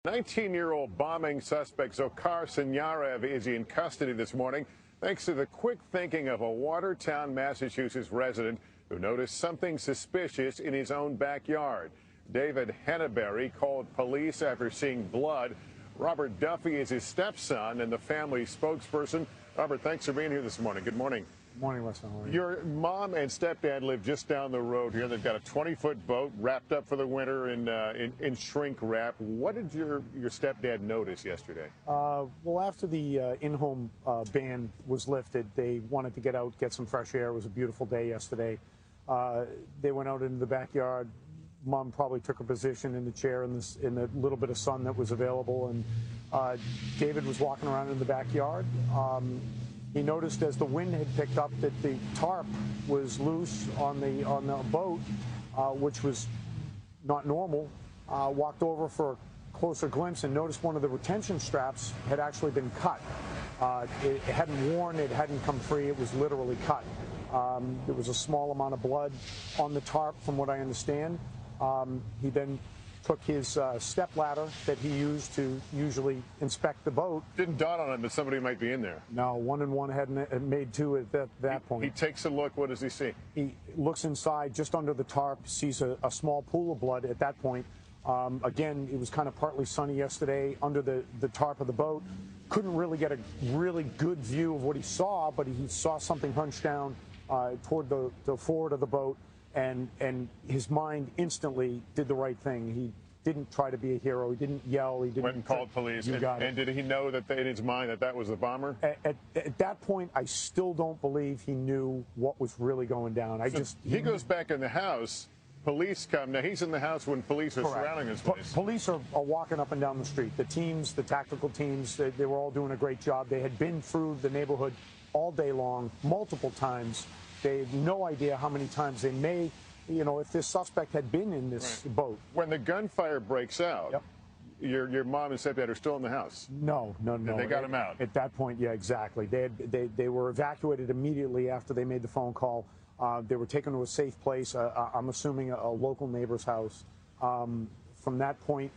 19-year-old bombing suspect Dzhokhar Sinyarev is in custody this morning thanks to the quick thinking of a Watertown, Massachusetts resident who noticed something suspicious in his own backyard. David Henneberry called police after seeing blood. Robert Duffy is his stepson and the family spokesperson. Robert, thanks for being here this morning. Good morning. Good morning, Weston. How are you? Your mom and stepdad live just down the road here. They've got a 20-foot boat wrapped up for the winter in shrink wrap. What did your stepdad notice yesterday? Well, after the in-home ban was lifted, they wanted to get out, get some fresh air. It was a beautiful day yesterday. They went out into the backyard. Mom probably took a position in the chair in the little bit of sun that was available, and David was walking around in the backyard. He noticed as the wind had picked up that the tarp was loose on the boat, which was not normal. Walked over for a closer glimpse and noticed one of the retention straps had actually been cut. It hadn't worn, it hadn't come free, it was literally cut. There was a small amount of blood on the tarp, from what I understand. He then took his step ladder that he used to usually inspect the boat. Didn't dawn on him that somebody might be in there. No, one and one hadn't made two at that point. He takes a look. What does he see? He looks inside, just under the tarp, sees a small pool of blood at that point. Again, it was kind of partly sunny yesterday under the tarp of the boat. Couldn't really get a really good view of what he saw, but he saw something hunched down toward the forward of the boat. And his mind instantly did the right thing. He didn't try to be a hero. He didn't yell. He didn't. Went and called police. And did he know that in his mind that was the bomber? At that point, I still don't believe he knew what was really going down. He goes back in the house. Police come. Now, he's in the house when police are surrounding this place. Police are walking up and down the street. The teams, the tactical teams, they were all doing a great job. They had been through the neighborhood all day long, multiple times. They had no idea how many times they may, if this suspect had been in this boat. When the gunfire breaks out, your mom and stepdad are still in the house? No. They got him out? At that point, yeah, exactly. They were evacuated immediately after they made the phone call. They were taken to a safe place, I'm assuming a local neighbor's house. From that point,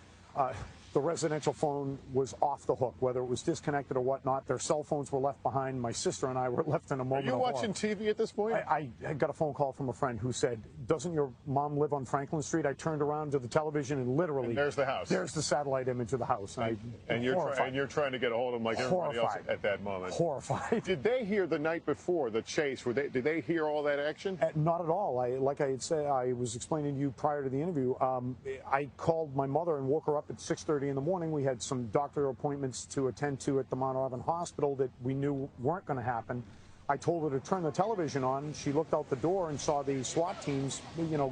the residential phone was off the hook, whether it was disconnected or whatnot. Their cell phones were left behind. My sister and I were left in a moment of horror. Are you watching TV at this point? I got a phone call from a friend who said, "Doesn't your mom live on Franklin Street?" I turned around to the television and literally... And there's the house. There's the satellite image of the house. And you're trying to get a hold of them like everybody else at that moment. Horrified. Did they hear the night before the chase? Did they hear all that action? Not at all. Like I had said, I was explaining to you prior to the interview, I called my mother and woke her up at 6:30 in the morning. We had some doctor appointments to attend to at the Mount Auburn Hospital that we knew weren't going to happen. I told her to turn the television on. She looked out the door and saw the SWAT teams,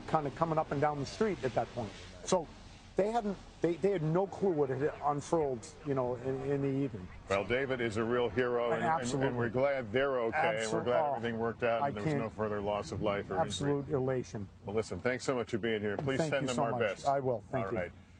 kind of coming up and down the street at that point. So they had no clue what had unfurled, in the evening. Well, David is a real hero, and we're glad they're okay. And we're glad everything worked out and there was no further loss of life or absolute elation. Well, listen, thanks so much for being here. Please send them our best. I will. Thank you. All right.